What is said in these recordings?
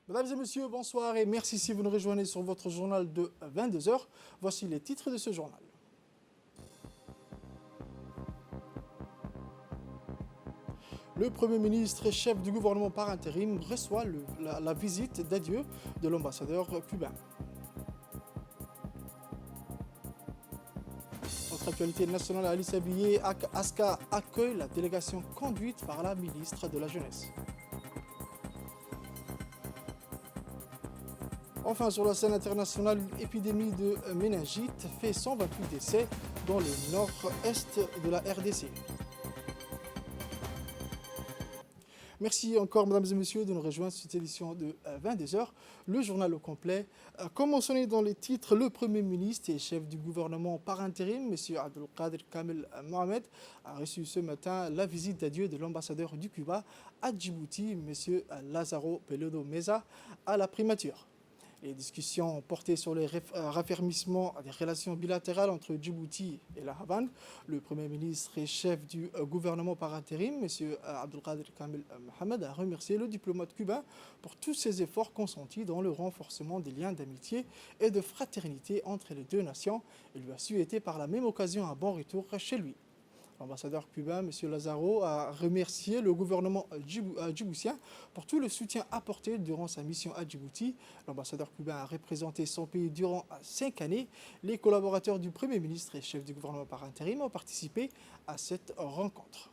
Mesdames et messieurs, bonsoir et merci si vous nous rejoignez sur votre journal de 22 heures. Voici les titres de ce journal. Le Premier ministre et chef du gouvernement par intérim reçoit la visite d'adieu de l'ambassadeur cubain. Notre actualité nationale, Alice Abiye Aska accueille la délégation conduite par la ministre de la Jeunesse. Enfin, sur la scène internationale, l'épidémie de méningite fait 128 décès dans le nord-est de la RDC. Merci encore, mesdames et messieurs, de nous rejoindre sur cette édition de 22 heures. Le journal au complet. Comme mentionné dans les titres, le Premier ministre et chef du gouvernement par intérim, M. Abdelkader Kamel Mohamed, a reçu ce matin la visite d'adieu de l'ambassadeur du Cuba à Djibouti, M. Lazaro Pelodo Meza, à la primature. Les discussions ont porté sur le raffermissement des relations bilatérales entre Djibouti et la Havane. Le Premier ministre et chef du gouvernement par intérim, M. Abdelkader Kamel Mohamed, a remercié le diplomate cubain pour tous ses efforts consentis dans le renforcement des liens d'amitié et de fraternité entre les deux nations et lui a souhaité par la même occasion un bon retour chez lui. L'ambassadeur cubain, M. Lazaro, a remercié le gouvernement djiboutien pour tout le soutien apporté durant sa mission à Djibouti. L'ambassadeur cubain a représenté son pays durant 5 années. Les collaborateurs du Premier ministre et chef du gouvernement par intérim ont participé à cette rencontre.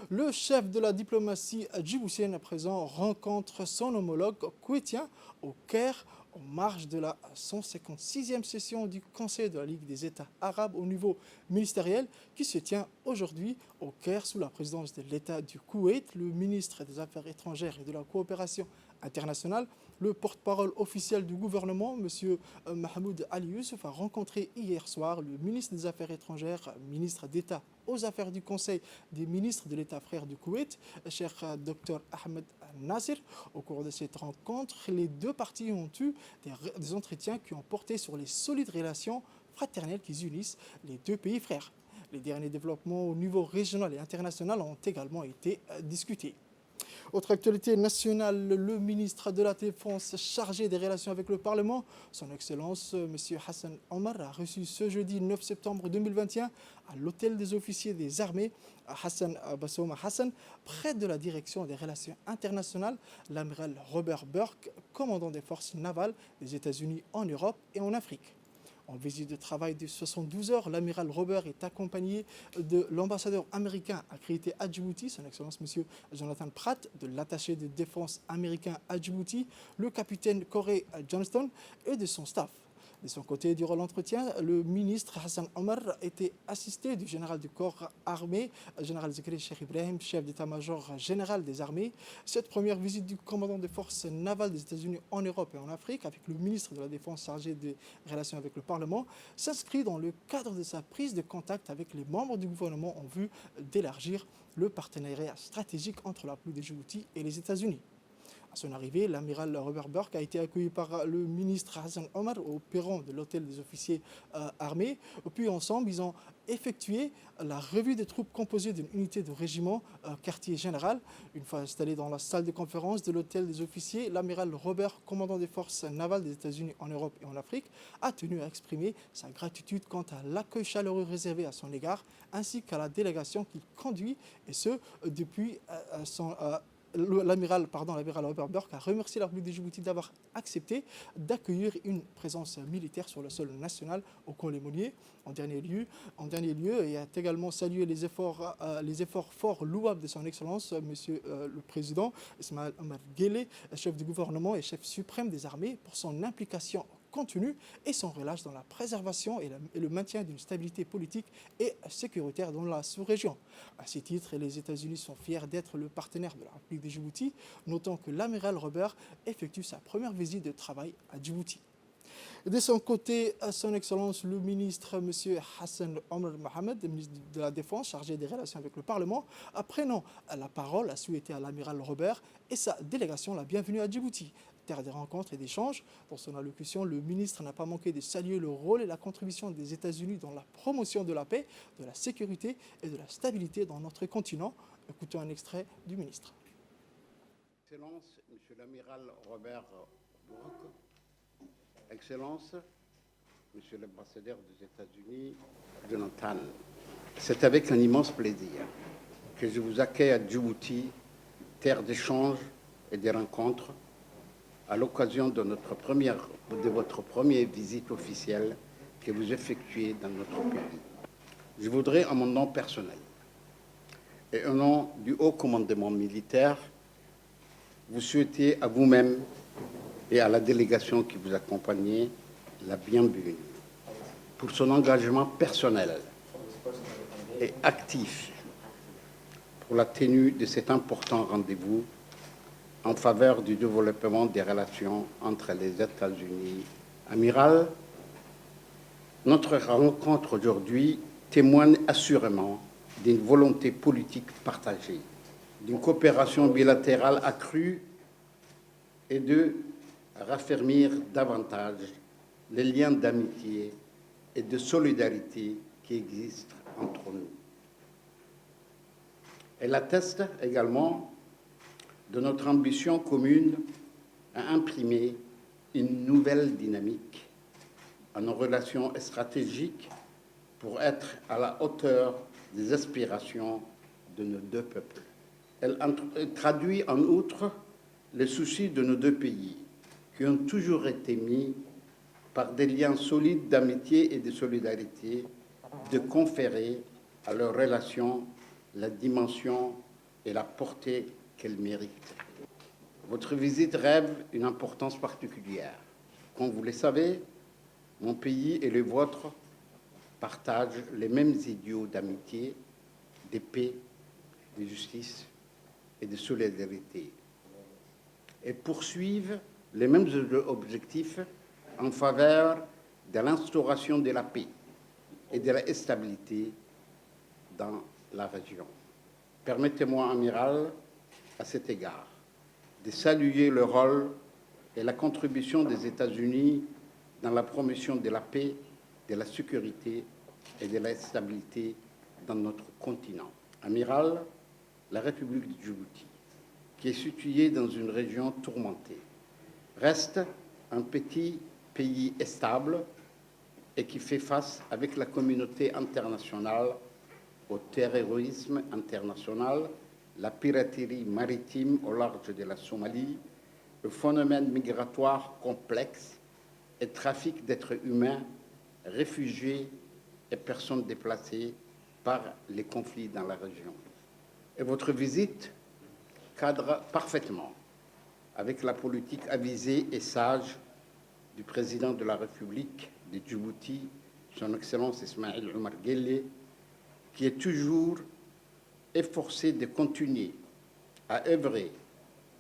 Le chef de la diplomatie djiboutienne à présent rencontre son homologue kouétien au Caire en marge de la 156e session du Conseil de la Ligue des États arabes au niveau ministériel qui se tient aujourd'hui au Caire sous la présidence de l'État du Koweït. Le ministre des Affaires étrangères et de la coopération internationale, le porte-parole officiel du gouvernement, M. Mahmoud Ali Youssouf, a rencontré hier soir le ministre des Affaires étrangères, ministre d'État aux affaires du Conseil des ministres de l'État frère du Koweït, Cheikh Dr Ahmed Nasser. Au cours de cette rencontre, les deux parties ont eu des entretiens qui ont porté sur les solides relations fraternelles qui unissent les deux pays frères. Les derniers développements au niveau régional et international ont également été discutés. Autre actualité nationale, le ministre de la Défense chargé des relations avec le Parlement, son Excellence M. Hassan Omar, a reçu ce jeudi 9 septembre 2021 à l'hôtel des officiers des armées Hassan Bassouma Hassan, près de la direction des relations internationales, l'amiral Robert Burke, commandant des forces navales des États-Unis en Europe et en Afrique. En visite de travail de 72 heures, l'amiral Robert est accompagné de l'ambassadeur américain accrédité à Djibouti, son Excellence M. Jonathan Pratt, de l'attaché de défense américain à Djibouti, le capitaine Corey Johnston et de son staff. De son côté, durant l'entretien, le ministre Hassan Omar était assisté du général du corps armé, général Zekri Cheikh Ibrahim, chef d'état-major général des armées. Cette première visite du commandant des forces navales des États-Unis en Europe et en Afrique, avec le ministre de la Défense chargé des relations avec le Parlement, s'inscrit dans le cadre de sa prise de contact avec les membres du gouvernement en vue d'élargir le partenariat stratégique entre la République de Djibouti et les États-Unis. À son arrivée, l'amiral Robert Burke a été accueilli par le ministre Hassan Omar au perron de l'hôtel des officiers armés. Puis ensemble, ils ont effectué la revue des troupes composées d'une unité de régiment quartier général. Une fois installé dans la salle de conférence de l'hôtel des officiers, l'amiral Robert, commandant des forces navales des États-Unis en Europe et en Afrique, a tenu à exprimer sa gratitude quant à l'accueil chaleureux réservé à son égard, ainsi qu'à la délégation qu'il conduit, et ce, depuis l'amiral Robert Burke a remercié la République de Djibouti d'avoir accepté d'accueillir une présence militaire sur le sol national au camp Lémonier. En dernier lieu, il a également salué les efforts forts louables de son Excellence, Monsieur le Président Ismaël Omar Guelleh, chef du gouvernement et chef suprême des armées, pour son implication continue et sans relâche dans la préservation et le maintien d'une stabilité politique et sécuritaire dans la sous-région. À ce titre, les États-Unis sont fiers d'être le partenaire de la République de Djibouti, notant que l'amiral Robert effectue sa première visite de travail à Djibouti. De son côté, son Excellence le ministre M. Hassan Omar Mohamed, ministre de la Défense chargé des relations avec le Parlement, prenant la parole, a souhaité à l'amiral Robert et sa délégation la bienvenue à Djibouti, terre des rencontres et d'échanges. Dans son allocution, le ministre n'a pas manqué de saluer le rôle et la contribution des États-Unis dans la promotion de la paix, de la sécurité et de la stabilité dans notre continent. Écoutons un extrait du ministre. Excellence, Monsieur l'amiral Robert Brock, Excellences, Monsieur l'ambassadeur des États-Unis, Jonathan, c'est avec un immense plaisir que je vous accueille à Djibouti, terre d'échanges et de rencontres, à l'occasion de votre première visite officielle que vous effectuez dans notre pays. Je voudrais, en mon nom personnel et au nom du haut commandement militaire, vous souhaiter à vous-même et à la délégation qui vous accompagnait la bienvenue pour son engagement personnel et actif pour la tenue de cet important rendez-vous en faveur du développement des relations entre les États-Unis. Amiral, notre rencontre aujourd'hui témoigne assurément d'une volonté politique partagée, d'une coopération bilatérale accrue et de raffermir davantage les liens d'amitié et de solidarité qui existent entre nous. Elle atteste également de notre ambition commune à imprimer une nouvelle dynamique à nos relations stratégiques pour être à la hauteur des aspirations de nos deux peuples. Elle traduit en outre les soucis de nos deux pays, qui ont toujours été mis par des liens solides d'amitié et de solidarité, de conférer à leurs relations la dimension et la portée qu'elles méritent. Votre visite rêve une importance particulière. Comme vous le savez, mon pays et le vôtre partagent les mêmes idéaux d'amitié, de paix, de justice et de solidarité, et poursuivent les mêmes objectifs en faveur de l'instauration de la paix et de la stabilité dans la région. Permettez-moi, amiral, à cet égard, de saluer le rôle et la contribution des États-Unis dans la promotion de la paix, de la sécurité et de la stabilité dans notre continent. Amiral, la République de Djibouti, qui est située dans une région tourmentée, reste un petit pays stable et qui fait face avec la communauté internationale au terrorisme international, la piraterie maritime au large de la Somalie, le phénomène migratoire complexe et trafic d'êtres humains, réfugiés et personnes déplacées par les conflits dans la région. Et votre visite cadre parfaitement avec la politique avisée et sage du président de la République de Djibouti, son Excellence Ismaïl Omar Guelleh, qui est toujours efforcé de continuer à œuvrer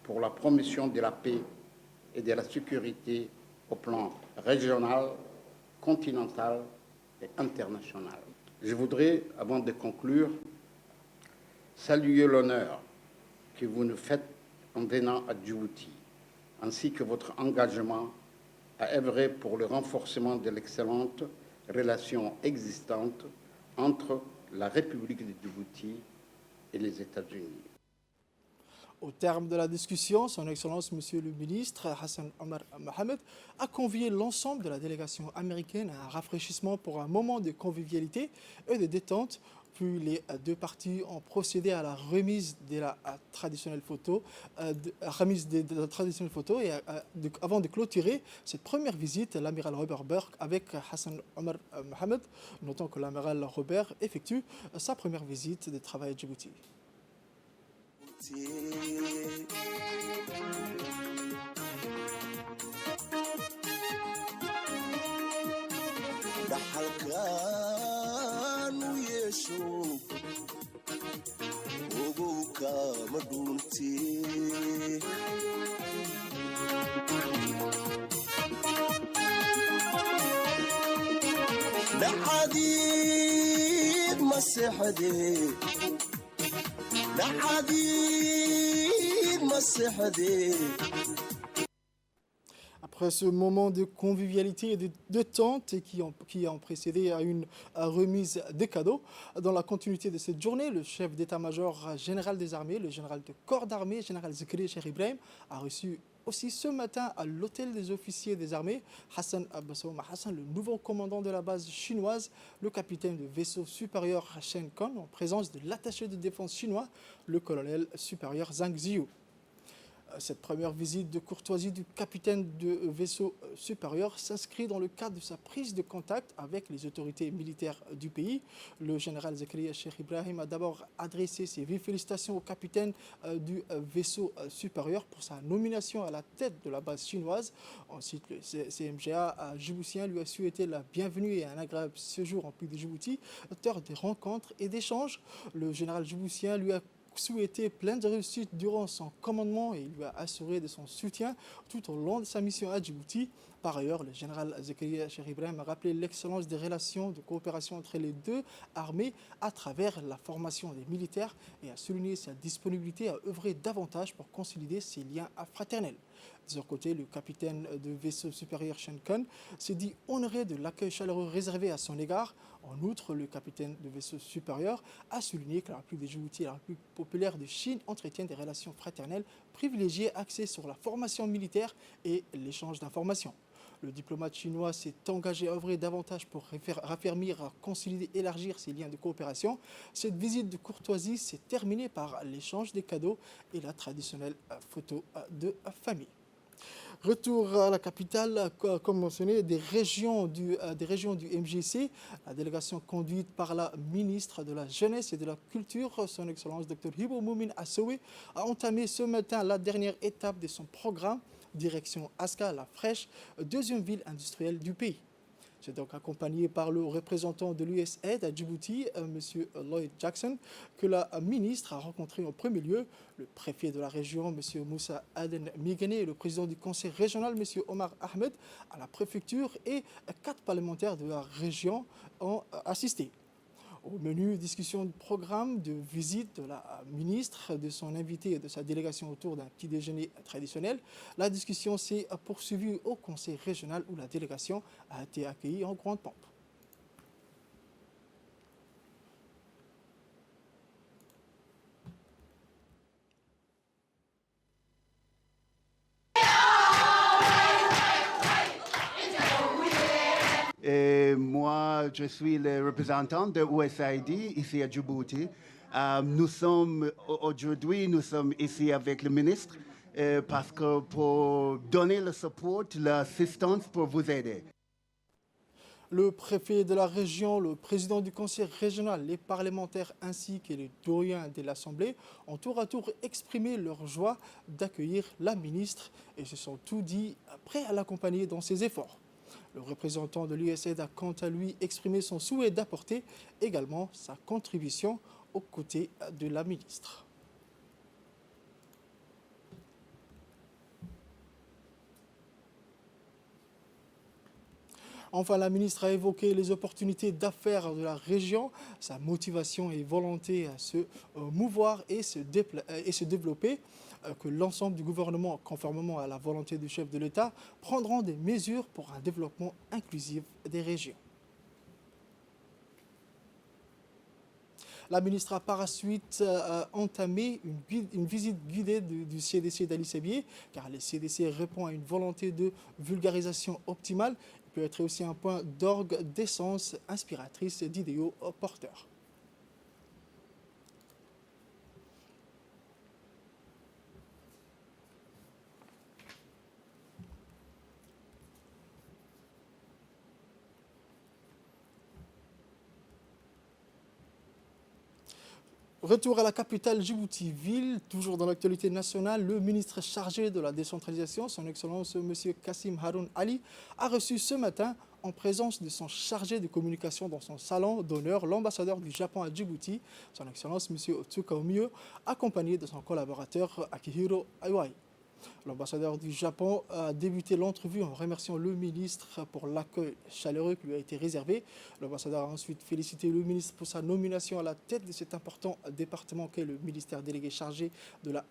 pour la promotion de la paix et de la sécurité au plan régional, continental et international. Je voudrais, avant de conclure, saluer l'honneur que vous nous faites en venant à Djibouti, ainsi que votre engagement à œuvrer pour le renforcement de l'excellente relation existante entre la République de Djibouti et les États-Unis. Au terme de la discussion, son Excellence, Monsieur le ministre Hassan Omar Mohamed, a convié l'ensemble de la délégation américaine à un rafraîchissement pour un moment de convivialité et de détente. Puis les deux parties ont procédé à la remise de la traditionnelle photo, et avant de clôturer cette première visite, l'amiral Robert Burke avec Hassan Omar Mohamed, notant que l'amiral Robert effectue sa première visite de travail à Djibouti. Après ce moment de convivialité et de détente qui ont précédé à une remise des cadeaux, dans la continuité de cette journée, le chef d'état-major général des armées, le général de corps d'armée, général Zikri Cheikh Ibrahim, a reçu aussi ce matin à l'hôtel des officiers des armées, Hassan Bassouma Hassan, le nouveau commandant de la base chinoise, le capitaine de vaisseau supérieur Shen Kon, en présence de l'attaché de défense chinois, le colonel supérieur Zhang Ziyu. Cette première visite de courtoisie du capitaine de vaisseau supérieur s'inscrit dans le cadre de sa prise de contact avec les autorités militaires du pays. Le général Zakaria Cheikh Ibrahim a d'abord adressé ses vives félicitations au capitaine du vaisseau supérieur pour sa nomination à la tête de la base chinoise. Ensuite, le CMGA djiboutien lui a souhaité la bienvenue et un agréable séjour en pays de Djibouti, auteur des rencontres et d'échanges. Le général djiboutien lui a souhaité plein de réussite durant son commandement et il lui a assuré de son soutien tout au long de sa mission à Djibouti. Par ailleurs, le général Zakaria Cheikh Ibrahim a rappelé l'excellence des relations de coopération entre les deux armées à travers la formation des militaires et a souligné sa disponibilité à œuvrer davantage pour consolider ces liens fraternels. De son côté, le capitaine de vaisseau supérieur Shen Kun s'est dit honoré de l'accueil chaleureux réservé à son égard. En outre, le capitaine de vaisseau supérieur a souligné que la République de Djibouti et la République populaire de Chine entretiennent des relations fraternelles privilégiées axées sur la formation militaire et l'échange d'informations. Le diplomate chinois s'est engagé à œuvrer davantage pour raffermir, consolider, élargir ces liens de coopération. Cette visite de courtoisie s'est terminée par l'échange des cadeaux et la traditionnelle photo de famille. Retour à la capitale, comme mentionné, des régions du MJC. La délégation conduite par la ministre de la Jeunesse et de la Culture, son Excellence Dr Hibo Moumin Assowe, a entamé ce matin la dernière étape de son programme, direction Aska, la fraîche, deuxième ville industrielle du pays. C'est donc accompagné par le représentant de l'USAID à Djibouti, M. Lloyd Jackson, que la ministre a rencontré en premier lieu le préfet de la région, M. Moussa Aden Migane, et le président du conseil régional, M. Omar Ahmed, à la préfecture, et 4 parlementaires de la région ont assisté. Au menu, discussion de programme, de visite de la ministre, de son invité et de sa délégation autour d'un petit déjeuner traditionnel. La discussion s'est poursuivie au conseil régional où la délégation a été accueillie en grande pompe. Et moi, je suis le représentant de USAID ici à Djibouti. Aujourd'hui, nous sommes ici avec le ministre parce que pour donner le support, l'assistance pour vous aider. Le préfet de la région, le président du conseil régional, les parlementaires ainsi que les doyens de l'Assemblée ont tour à tour exprimé leur joie d'accueillir la ministre et se sont tous dit prêts à l'accompagner dans ses efforts. Le représentant de l'USAID a quant à lui exprimé son souhait d'apporter également sa contribution aux côtés de la ministre. Enfin, la ministre a évoqué les opportunités d'affaires de la région, sa motivation et volonté à se mouvoir et se développer, que l'ensemble du gouvernement, conformément à la volonté du chef de l'État, prendront des mesures pour un développement inclusif des régions. La ministre a par la suite entamé une visite guidée du CDC d'Ali Sébié, car le CDC répond à une volonté de vulgarisation optimale. Il peut être aussi un point d'orgue d'essence inspiratrice d'idéaux porteurs. Retour à la capitale Djibouti-Ville, toujours dans l'actualité nationale, le ministre chargé de la décentralisation, son Excellence M. Kassim Haroun Ali, a reçu ce matin, en présence de son chargé de communication dans son salon d'honneur, l'ambassadeur du Japon à Djibouti, son Excellence M. Otsuka Omio, accompagné de son collaborateur Akihiro Aiwai. L'ambassadeur du Japon a débuté l'entrevue en remerciant le ministre pour l'accueil chaleureux qui lui a été réservé. L'ambassadeur a ensuite félicité le ministre pour sa nomination à la tête de cet important département qu'est le ministère délégué chargé de la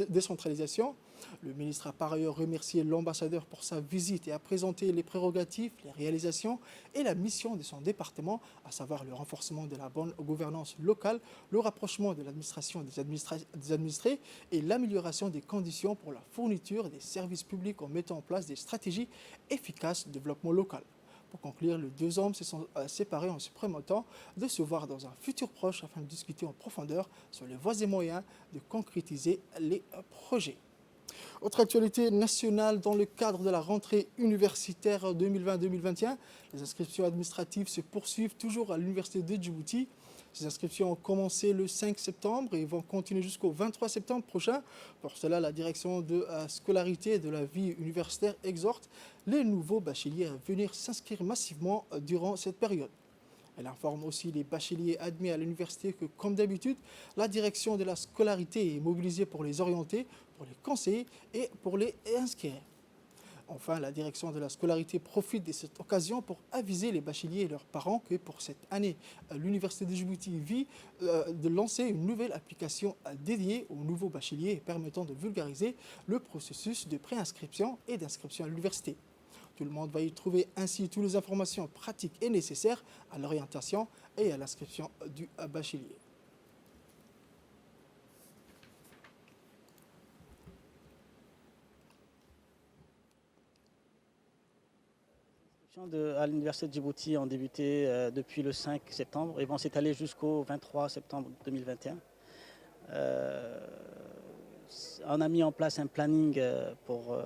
décentralisation. Le ministre a par ailleurs remercié l'ambassadeur pour sa visite et a présenté les prérogatives, les réalisations et la mission de son département, à savoir le renforcement de la bonne gouvernance locale, le rapprochement de l'administration des administrés et l'amélioration des conditions pour la la fourniture des services publics en mettant en place des stratégies efficaces de développement local. Pour conclure, les deux hommes se sont séparés en se promettant de se voir dans un futur proche afin de discuter en profondeur sur les voies et moyens de concrétiser les projets. Autre actualité nationale, dans le cadre de la rentrée universitaire 2020-2021, les inscriptions administratives se poursuivent toujours à l'université de Djibouti. Ces inscriptions ont commencé le 5 septembre et vont continuer jusqu'au 23 septembre prochain. Pour cela, la direction de la scolarité et de la vie universitaire exhorte les nouveaux bacheliers à venir s'inscrire massivement durant cette période. Elle informe aussi les bacheliers admis à l'université que, comme d'habitude, la direction de la scolarité est mobilisée pour les orienter, pour les conseiller et pour les inscrire. Enfin, la direction de la scolarité profite de cette occasion pour aviser les bacheliers et leurs parents que pour cette année, l'Université de Djibouti vient de lancer une nouvelle application dédiée aux nouveaux bacheliers et permettant de vulgariser le processus de préinscription et d'inscription à l'université. Tout le monde va y trouver ainsi toutes les informations pratiques et nécessaires à l'orientation et à l'inscription du bachelier. À l'Université de Djibouti ont débuté depuis le 5 septembre et vont s'étaler jusqu'au 23 septembre 2021. On a mis en place un planning pour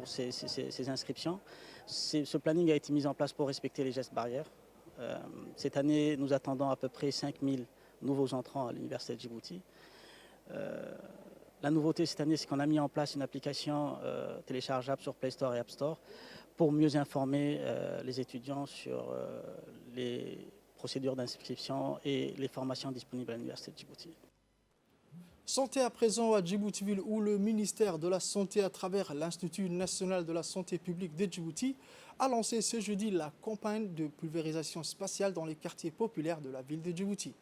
ces inscriptions. Ce planning a été mis en place pour respecter les gestes barrières. Cette année, nous attendons à peu près 5000 nouveaux entrants à l'Université de Djibouti. La nouveauté cette année, c'est qu'on a mis en place une application téléchargeable sur Play Store et App Store pour mieux informer les étudiants sur les procédures d'inscription et les formations disponibles à l'Université de Djibouti. Santé à présent à Djibouti-Ville, où le ministère de la Santé, à travers l'Institut national de la santé publique de Djibouti, a lancé ce jeudi la campagne de pulvérisation spatiale dans les quartiers populaires de la ville de Djibouti.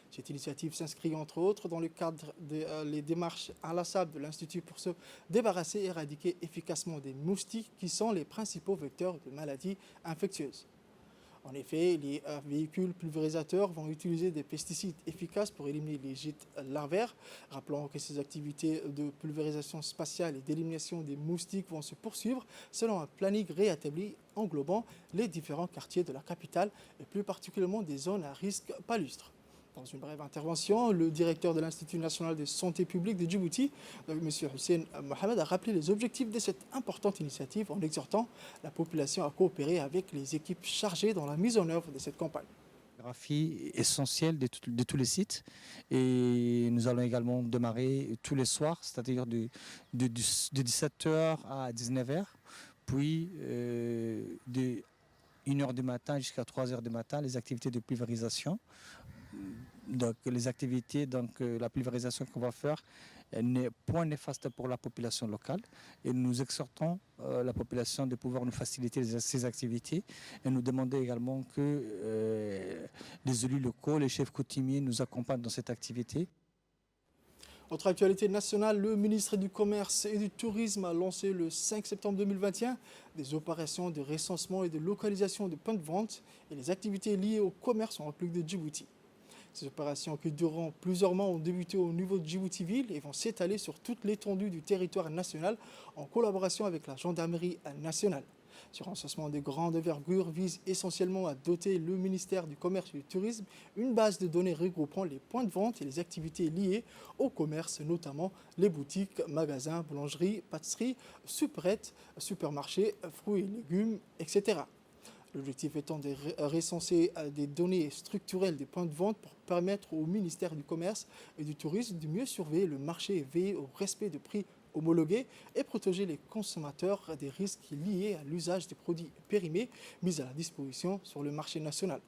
Cette initiative s'inscrit entre autres dans le cadre des démarches inlassables de l'Institut pour se débarrasser et éradiquer efficacement des moustiques qui sont les principaux vecteurs de maladies infectieuses. En effet, les véhicules pulvérisateurs vont utiliser des pesticides efficaces pour éliminer les gîtes larvaires. Rappelons que ces activités de pulvérisation spatiale et d'élimination des moustiques vont se poursuivre selon un planning réétabli englobant les différents quartiers de la capitale et plus particulièrement des zones à risque palustre. Dans une brève intervention, le directeur de l'Institut national de santé publique de Djibouti, M. Hussein Mohamed, a rappelé les objectifs de cette importante initiative en exhortant la population à coopérer avec les équipes chargées dans la mise en œuvre de cette campagne. Graphie essentielle de tous les sites et nous allons également démarrer tous les soirs, c'est-à-dire de 17h à 19h, puis de 1h du matin jusqu'à 3h du matin, les activités de pulvérisation. Donc la pulvérisation qu'on va faire n'est point néfaste pour la population locale et nous exhortons la population de pouvoir nous faciliter ces activités et nous demander également que les élus locaux, les chefs coutumiers nous accompagnent dans cette activité. Autre actualité nationale, le ministre du Commerce et du Tourisme a lancé le 5 septembre 2021 des opérations de recensement et de localisation de points de vente et les activités liées au commerce en République de Djibouti. Ces opérations qui durant plusieurs mois ont débuté au niveau de Djibouti-Ville et vont s'étaler sur toute l'étendue du territoire national en collaboration avec la gendarmerie nationale. Ce recensement de grande envergure vise essentiellement à doter le ministère du Commerce et du Tourisme une base de données regroupant les points de vente et les activités liées au commerce, notamment les boutiques, magasins, boulangeries, pâtisseries, supérettes, supermarchés, fruits et légumes, etc. L'objectif étant de recenser des données structurelles des points de vente pour permettre au ministère du Commerce et du Tourisme de mieux surveiller le marché et veiller au respect de prix homologués et protéger les consommateurs des risques liés à l'usage des produits périmés mis à la disposition sur le marché national.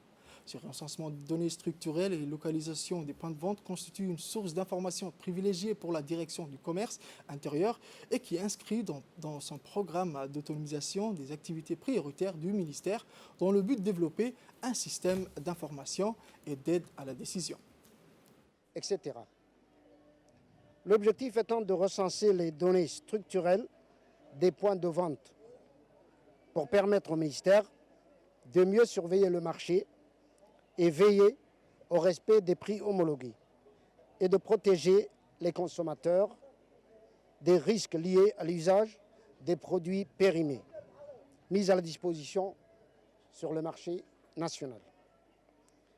Ce recensement de données structurelles et localisation des points de vente constitue une source d'information privilégiée pour la direction du commerce intérieur et qui est inscrit dans son programme d'autonomisation des activités prioritaires du ministère dans le but de développer un système d'information et d'aide à la décision. Etc. L'objectif étant de recenser les données structurelles des points de vente pour permettre au ministère de mieux surveiller le marché et veiller au respect des prix homologués et de protéger les consommateurs des risques liés à l'usage des produits périmés mis à la disposition sur le marché national.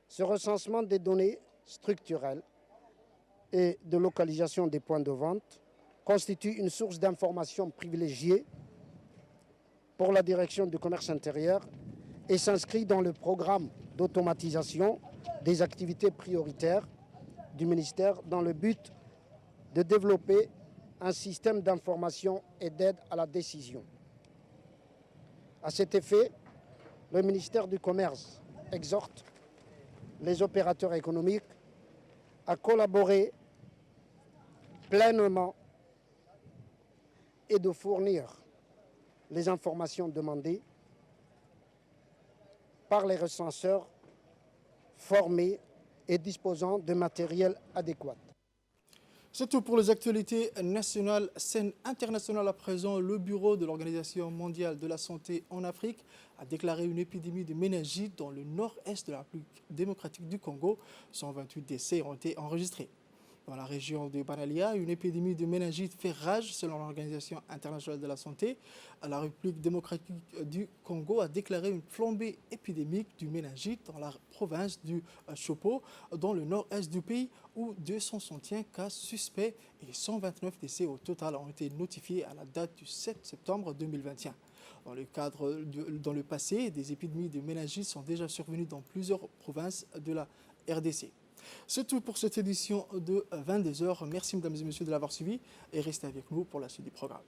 Ce recensement des données structurelles et de localisation des points de vente constitue une source d'information privilégiée pour la direction du commerce intérieur et s'inscrit dans le programme d'automatisation des activités prioritaires du ministère dans le but de développer un système d'information et d'aide à la décision. À cet effet, le ministère du Commerce exhorte les opérateurs économiques à collaborer pleinement et de fournir les informations demandées par les recenseurs formés et disposant de matériel adéquat. C'est tout pour les actualités nationales. Scène internationale à présent, le bureau de l'Organisation mondiale de la santé en Afrique a déclaré une épidémie de méningite dans le nord-est de la République démocratique du Congo. 128 décès ont été enregistrés. Dans la région de Banalia, une épidémie de méningite fait rage selon l'Organisation internationale de la santé. La République démocratique du Congo a déclaré une flambée épidémique du méningite dans la province du Chopo, dans le nord-est du pays, où 261 cas suspects et 129 décès au total ont été notifiés à la date du 7 septembre 2021. Dans le passé, des épidémies de méningite sont déjà survenues dans plusieurs provinces de la RDC. C'est tout pour cette édition de 22h. Merci mesdames et messieurs de l'avoir suivi et restez avec nous pour la suite du programme.